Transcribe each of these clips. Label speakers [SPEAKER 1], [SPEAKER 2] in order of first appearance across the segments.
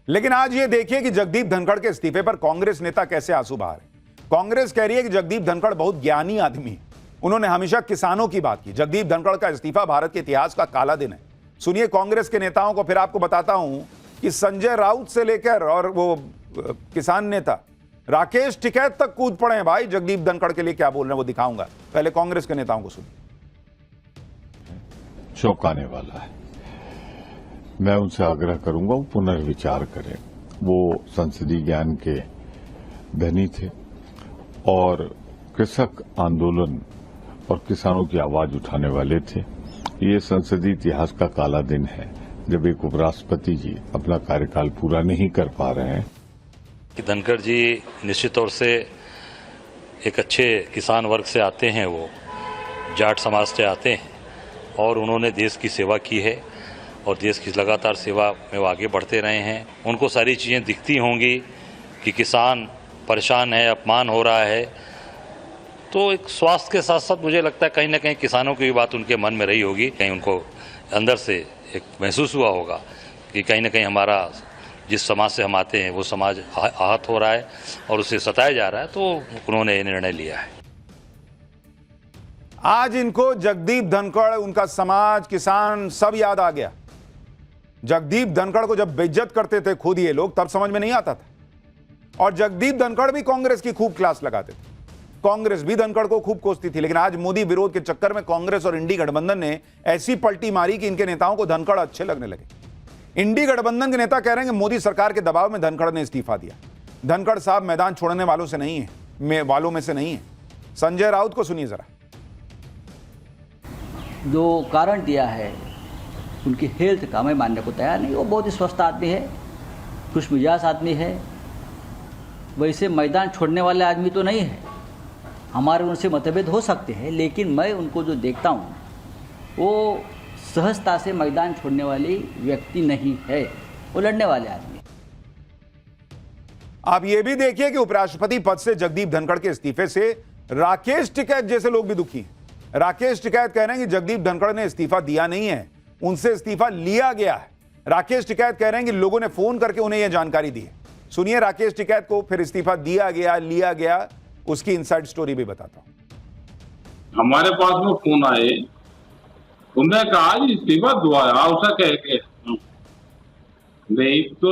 [SPEAKER 1] लेकिन आज ये देखिए कि जगदीप धनखड़ के इस्तीफे पर कांग्रेस नेता कैसे आंसू बहा रहे। कांग्रेस कह रही है कि जगदीप धनखड़ बहुत ज्ञानी आदमी है, उन्होंने हमेशा किसानों की बात की। जगदीप धनखड़ का इस्तीफा भारत के इतिहास का काला दिन है। सुनिए कांग्रेस के नेताओं को, फिर आपको बताता हूं कि संजय राउत से लेकर और वो किसान नेता राकेश टिकैत तक कूद पड़े हैं भाई जगदीप धनखड़ के लिए। क्या बोल रहे हैं वो दिखाऊंगा, पहले कांग्रेस के नेताओं को सुनिए।
[SPEAKER 2] चौंकाने वाला है। मैं उनसे आग्रह करूंगा वो पुनर्विचार करें। वो संसदीय ज्ञान के धनी थे और कृषक आंदोलन और किसानों की आवाज उठाने वाले थे। ये संसदीय इतिहास का काला दिन है जब एक उपराष्ट्रपति जी अपना कार्यकाल पूरा नहीं कर पा रहे हैं।
[SPEAKER 3] धनखड़ जी निश्चित तौर से एक अच्छे किसान वर्ग से आते हैं, वो जाट समाज से आते हैं और उन्होंने देश की सेवा की है और देश की लगातार सेवा में वो आगे बढ़ते रहे हैं। उनको सारी चीज़ें दिखती होंगी कि किसान परेशान है, अपमान हो रहा है, तो एक स्वास्थ्य के साथ साथ मुझे लगता है कहीं ना कहीं किसानों की भी बात उनके मन में रही होगी। कहीं उनको अंदर से एक महसूस हुआ होगा कि कहीं ना कहीं हमारा जिस समाज से हम आते हैं वो समाज आहत हो रहा है और उसे सताया जा रहा है, तो उन्होंने ये निर्णय लिया है।
[SPEAKER 1] आज इनको जगदीप धनखड़, उनका समाज, किसान सब याद आ गया। जगदीप धनखड़ को जब बेइज्जत करते थे खुद ये लोग, तब समझ में नहीं आता था। और जगदीप धनखड़ भी कांग्रेस की खूब क्लास लगाते थे, कांग्रेस भी धनखड़ को खूब कोसती थी। लेकिन आज मोदी विरोध के चक्कर में कांग्रेस और इंडी गठबंधन ने ऐसी पलटी मारी कि इनके नेताओं को धनखड़ अच्छे लगने लगे। इंडी गठबंधन के नेता कह रहे हैं कि मोदी सरकार के दबाव में धनखड़ ने इस्तीफा दिया। धनखड़ साहब मैदान छोड़ने वालों से नहीं है, वालों में से नहीं है। संजय राउत को सुनिए जरा।
[SPEAKER 4] जो कारण दिया है उनकी हेल्थ का मैं मानने को तैयार नहीं। वो बहुत ही स्वस्थ आदमी है, खुश मिजाज आदमी है, वैसे मैदान छोड़ने वाले आदमी तो नहीं है। हमारे उनसे मतभेद हो सकते हैं, लेकिन मैं उनको जो देखता हूँ वो सहजता से मैदान छोड़ने वाली व्यक्ति नहीं है, वो लड़ने वाले आदमी।
[SPEAKER 1] आप ये भी देखिए कि उपराष्ट्रपति पद से जगदीप धनखड़ के इस्तीफे से राकेश टिकैत जैसे लोग भी दुखी हैं। राकेश टिकैत कह रहे हैं कि जगदीप धनखड़ ने इस्तीफा दिया नहीं है, उनसे इस्तीफा लिया गया है। राकेश टिकैत कह रहे हैं कि लोगों ने फोन करके उन्हें यह जानकारी दी है। सुनिए राकेश टिकैत को, फिर इस्तीफा दिया गया, लिया गया, उसकी इनसाइड स्टोरी भी बताता हूं।
[SPEAKER 5] हमारे पास में फोन आए, उन्होंने कहा जी इस्तीफा दुआया उसे कह के। नहीं तो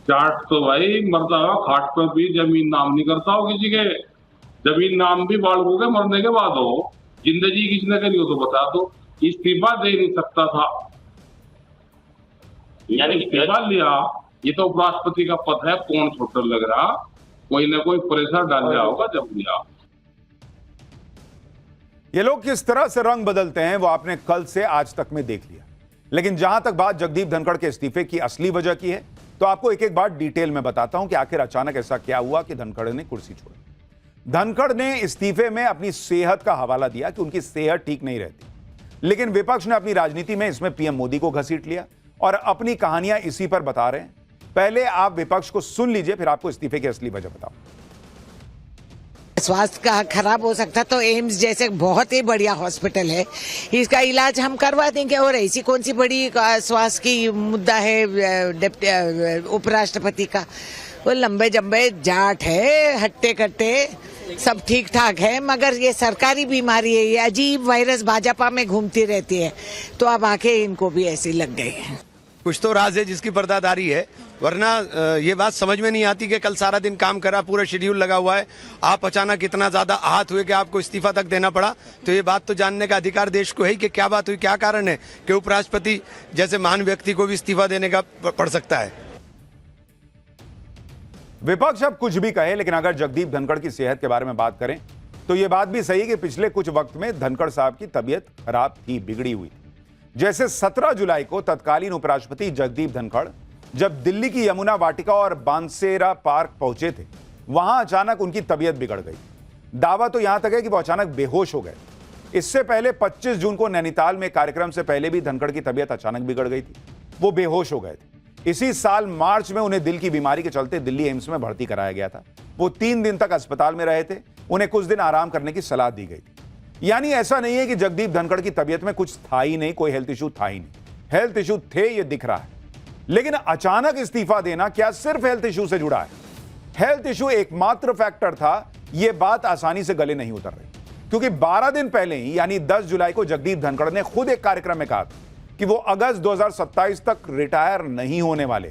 [SPEAKER 5] जाट तो भाई मरता हुआ खाट पर भी जमीन नाम नहीं करता हो किसी के। जमीन नाम भी बालकों के मरने के बाद हो। जिंदगी किसने करी हो तो बता दो। इस्तीफा दे नहीं सकता था, यानी इस्तीफा लिया। ये तो उपराष्ट्रपति का पद है, कौन छोटा लग रहा, कोई ना कोई प्रेशर डाल रहा होगा जब लिया।
[SPEAKER 1] ये लोग किस तरह से रंग बदलते हैं वो आपने कल से आज तक में देख लिया। लेकिन जहां तक बात जगदीप धनखड़ के इस्तीफे की असली वजह की है, तो आपको एक एक बात डिटेल में बताता हूं कि आखिर अचानक ऐसा क्या हुआ कि धनखड़ ने कुर्सी छोड़ी। धनखड़ ने इस्तीफे में अपनी सेहत का हवाला दिया कि उनकी सेहत ठीक नहीं रहती। लेकिन विपक्ष ने अपनी राजनीति में इसमें पीएम मोदी को घसीट लिया और अपनी कहानियां इसी पर बता रहे हैं। पहले आप विपक्ष को सुन लीजिए, फिर आपको इस्तीफे की असली वजह बताऊं।
[SPEAKER 6] स्वास्थ्य का खराब हो सकता तो एम्स जैसे बहुत ही बढ़िया हॉस्पिटल है, इसका इलाज हम करवा देंगे। और ऐसी कौन सी बड़ी स्वास्थ्य की मुद्दा है उपराष्ट्रपति का? वो लंबे जम्बे जाट है, हट्टे कट्टे, सब ठीक ठाक है, मगर ये सरकारी बीमारी है, ये अजीब वायरस भाजपा में घूमती रहती है, तो अब आके इनको भी ऐसी लग गई है।
[SPEAKER 7] कुछ तो राज है जिसकी पर्दादारी है, वरना ये बात समझ में नहीं आती कि कल सारा दिन काम करा, पूरा शेड्यूल लगा हुआ है, आप अचानक इतना ज्यादा आहत हुए कि आपको इस्तीफा तक देना पड़ा। तो ये बात तो जानने का अधिकार देश को है कि क्या बात हुई, क्या कारण है कि उपराष्ट्रपति जैसे महान व्यक्ति को भी इस्तीफा देने का पड़ सकता है।
[SPEAKER 1] विपक्ष अब कुछ भी कहे, लेकिन अगर जगदीप धनखड़ की सेहत के बारे में बात करें तो यह बात भी सही कि पिछले कुछ वक्त में धनखड़ साहब की तबीयत खराब थी, बिगड़ी हुई थी। जैसे 17 जुलाई को तत्कालीन उपराष्ट्रपति जगदीप धनखड़ जब दिल्ली की यमुना वाटिका और बांसेरा पार्क पहुंचे थे, वहां अचानक उनकी तबीयत बिगड़ गई। दावा तो यहां तक है कि वो अचानक बेहोश हो गए। इससे पहले 25 जून को नैनीताल में कार्यक्रम से पहले भी धनखड़ की तबीयत अचानक बिगड़ गई थी, वो बेहोश हो गए थे। इसी साल मार्च में उन्हें दिल की बीमारी के चलते दिल्ली एम्स में भर्ती कराया गया था। वो 3 दिन तक अस्पताल में रहे थे, उन्हें कुछ दिन आराम करने की सलाह दी गई थी। यानी ऐसा नहीं है कि जगदीप धनखड़ की तबीयत में कुछ था ही नहीं, कोई हेल्थ इशू था ही नहीं। हेल्थ इशू थे, ये दिख रहा है। लेकिन अचानक इस्तीफा देना क्या सिर्फ हेल्थ इशू से जुड़ा है? हेल्थ इशू एकमात्र फैक्टर था, यह बात आसानी से गले नहीं उतर रही, क्योंकि 12 दिन पहले ही यानी 10 जुलाई को जगदीप धनखड़ ने खुद एक कार्यक्रम में कहा था कि वो अगस्त 2027 तक रिटायर नहीं होने वाले।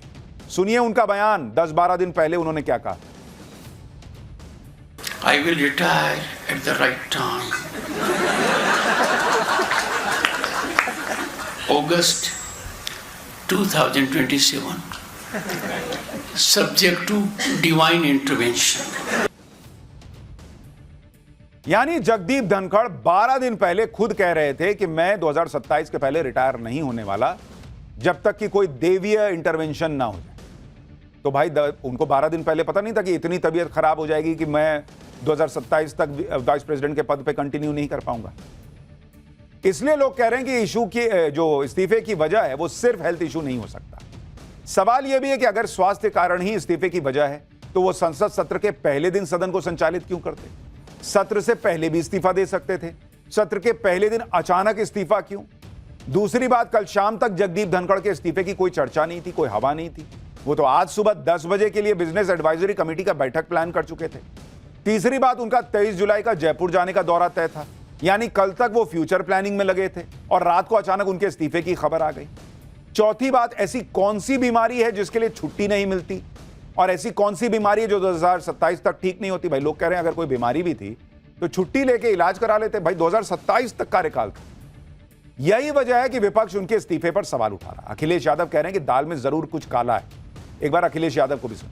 [SPEAKER 1] सुनिए उनका बयान, 10-12 दिन पहले उन्होंने क्या कहा।
[SPEAKER 8] I will retire at the right time. August 2027. Subject to divine intervention.
[SPEAKER 1] यानी जगदीप धनखड़ 12 दिन पहले खुद कह रहे थे कि मैं 2027 के पहले रिटायर नहीं होने वाला जब तक कि कोई देवीय इंटरवेंशन ना हो जाए। तो भाई उनको 12 दिन पहले पता नहीं था कि इतनी तबीयत खराब हो जाएगी कि मैं 2027 तक वाइस प्रेसिडेंट के पद पे कंटिन्यू नहीं कर पाऊंगा। इसलिए लोग कह रहे हैं कि इशू की जो इस्तीफे की वजह है वो सिर्फ हेल्थ इशू नहीं हो सकता। सवाल यह भी है कि अगर स्वास्थ्य कारण ही इस्तीफे की वजह है तो वो संसद सत्र के पहले दिन सदन को संचालित क्यों करते? सत्र से पहले भी इस्तीफा दे सकते थे, सत्र के पहले दिन अचानक इस्तीफा क्यों? दूसरी बात, कल शाम तक जगदीप धनखड़ के इस्तीफे की कोई चर्चा नहीं थी, कोई हवा नहीं थी। वो तो आज सुबह 10 बजे के लिए बिजनेस एडवाइजरी कमेटी का बैठक प्लान कर चुके थे। तीसरी बात, उनका 23 जुलाई का जयपुर जाने का दौरा तय था, यानी कल तक वो फ्यूचर प्लानिंग में लगे थे और रात को अचानक उनके इस्तीफे की खबर आ गई। चौथी बात, ऐसी कौन सी बीमारी है जिसके लिए छुट्टी नहीं मिलती, और ऐसी कौन सी बीमारी है जो 2027 तक ठीक नहीं होती? भाई लोग कह रहे हैं अगर कोई बीमारी भी थी तो छुट्टी लेके इलाज करा लेते। भाई 2027 तक कार्यकाल था। यही वजह है कि विपक्ष उनके इस्तीफे पर सवाल उठा रहा। अखिलेश यादव कह रहे हैं कि दाल में जरूर कुछ काला है। एक बार अखिलेश यादव को भी सुन।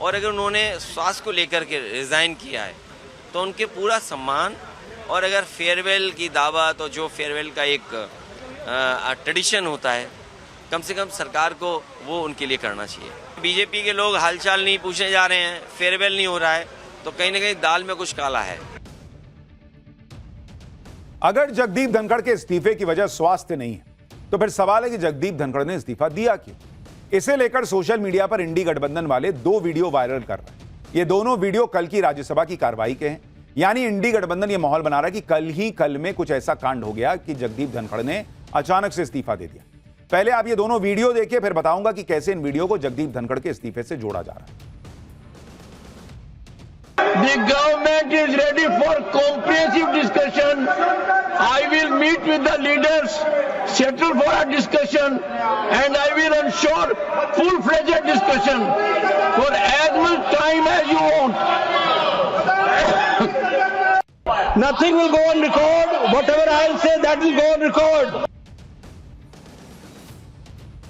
[SPEAKER 9] और अगर उन्होंने स्वास्थ्य को लेकर के रिजाइन किया है तो उनके पूरा सम्मान, और अगर फेयरवेल की दावत और जो फेयरवेल का एक ट्रेडिशन होता है, कम से कम सरकार को वो उनके लिए करना चाहिए। बीजेपी के लोग हालचाल नहीं पूछने जा रहे हैं, फेयरवेल नहीं हो रहा है, तो कहीं ना कहीं दाल में कुछ काला है।
[SPEAKER 1] अगर जगदीप धनखड़ के इस्तीफे की वजह स्वास्थ्य नहीं है तो फिर सवाल है कि जगदीप धनखड़ ने इस्तीफा दिया क्यों? इसे लेकर सोशल मीडिया पर इंडी गठबंधन वाले 2 वीडियो वायरल कर रहे हैं। ये दोनों वीडियो कल की राज्यसभा की कार्रवाई के हैं, यानी इंडी गठबंधन ये माहौल बना रहा है कि कल में कुछ ऐसा कांड हो गया कि जगदीप धनखड़ ने अचानक से इस्तीफा दे दिया। पहले आप ये दोनों वीडियो देखिए, फिर बताऊंगा कि कैसे इन वीडियो को जगदीप धनखड़ के इस्तीफे से जोड़ा जा रहा है।
[SPEAKER 10] The government is ready for comprehensive discussion. I will meet with the leaders, settle for a discussion, and I will ensure full-fledged discussion for as much time as you want. Nothing will go on record. Whatever I'll say, that will go on record.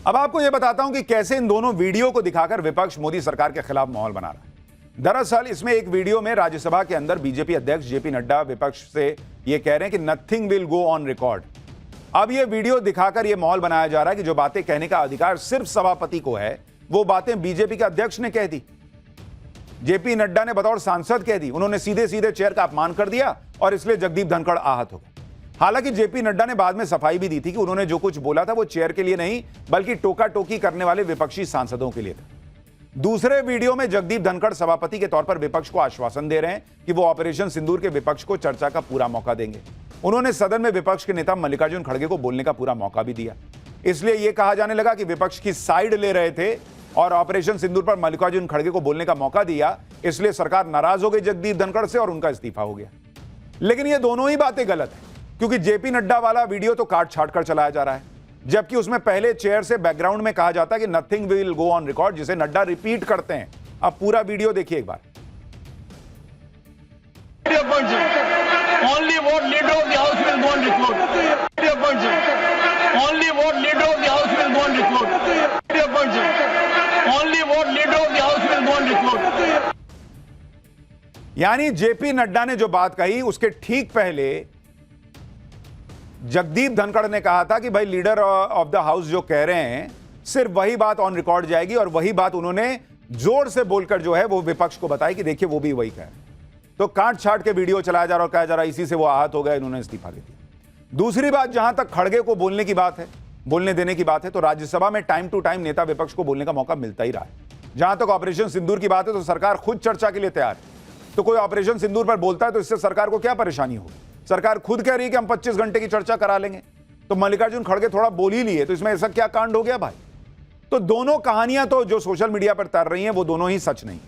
[SPEAKER 1] अब आपको यह बताता हूं कि कैसे इन दोनों video को दिखाकर विपक्ष मोदी सरकार के खिलाफ माहौल बना रहा है। दरअसल इसमें एक वीडियो में राज्यसभा के अंदर बीजेपी अध्यक्ष जेपी नड्डा विपक्ष से यह कह रहे हैं कि nothing will go on record. अब यह वीडियो दिखाकर यह माहौल बनाया जा रहा है कि जो बातें कहने का अधिकार सिर्फ सभापति को है, वो बातें बीजेपी के अध्यक्ष ने कह दी, जेपी नड्डा ने बतौर सांसद कह दी। उन्होंने सीधे सीधे चेयर का अपमान कर दिया और इसलिए जगदीप धनखड़ आहत हो गए। हालांकि जेपी नड्डा ने बाद में सफाई भी दी थी कि उन्होंने जो कुछ बोला था वो चेयर के लिए नहीं बल्कि टोका टोकी करने वाले विपक्षी सांसदों के लिए था। दूसरे वीडियो में जगदीप धनखड़ सभापति के तौर पर विपक्ष को आश्वासन दे रहे हैं कि वो ऑपरेशन सिंदूर के विपक्ष को चर्चा का पूरा मौका देंगे। उन्होंने सदन में विपक्ष के नेता मल्लिकार्जुन खड़गे को बोलने का पूरा मौका भी दिया। इसलिए यह कहा जाने लगा कि विपक्ष की साइड ले रहे थे और ऑपरेशन सिंदूर पर मल्लिकार्जुन खड़गे को बोलने का मौका दिया, इसलिए सरकार नाराज हो गई जगदीप धनखड़ से और उनका इस्तीफा हो गया। लेकिन ये दोनों ही बातें गलत है, क्योंकि जेपी नड्डा वाला वीडियो तो काट छाट कर चलाया जा रहा है, जबकि उसमें पहले चेयर से बैकग्राउंड में कहा जाता है कि nothing will go on record, जिसे नड्डा रिपीट करते हैं। अब पूरा वीडियो देखिए एक बार।
[SPEAKER 10] Only what leader of the house will go on record. Only what leader of the house will go on record. Only what leader of the house will go on record.
[SPEAKER 1] यानी JP Nadda ने जो बात कही उसके ठीक पहले जगदीप धनखड़ ने कहा था कि भाई लीडर ऑफ द हाउस जो कह रहे हैं सिर्फ वही बात ऑन रिकॉर्ड जाएगी, और वही बात उन्होंने जोर से बोलकर जो है वो विपक्ष को बताई कि देखिए वो भी वही कह। तो काट छाट के वीडियो चलाया जा रहा और कहा जा रहा इसी से वो आहत हो गए, इन्होंने इस्तीफा दे दिया। दूसरी बात, जहां तक खड़गे को बोलने की बात है, बोलने देने की बात है, तो राज्यसभा में टाइम टू टाइम नेता विपक्ष को बोलने का मौका मिलता ही रहा है। जहां तक ऑपरेशन सिंदूर की बात है तो सरकार खुद चर्चा के लिए तैयार है। तो कोई ऑपरेशन सिंदूर पर बोलता है तो इससे सरकार को क्या परेशानी होगी? सरकार खुद कह रही है कि हम 25 घंटे की चर्चा करा लेंगे। तो मल्लिकार्जुन खड़गे थोड़ा बोल ही लिए, तो इसमें ऐसा क्या कांड हो गया भाई? तो दोनों कहानियां तो जो सोशल मीडिया पर तैर रही हैं वो दोनों ही सच नहीं।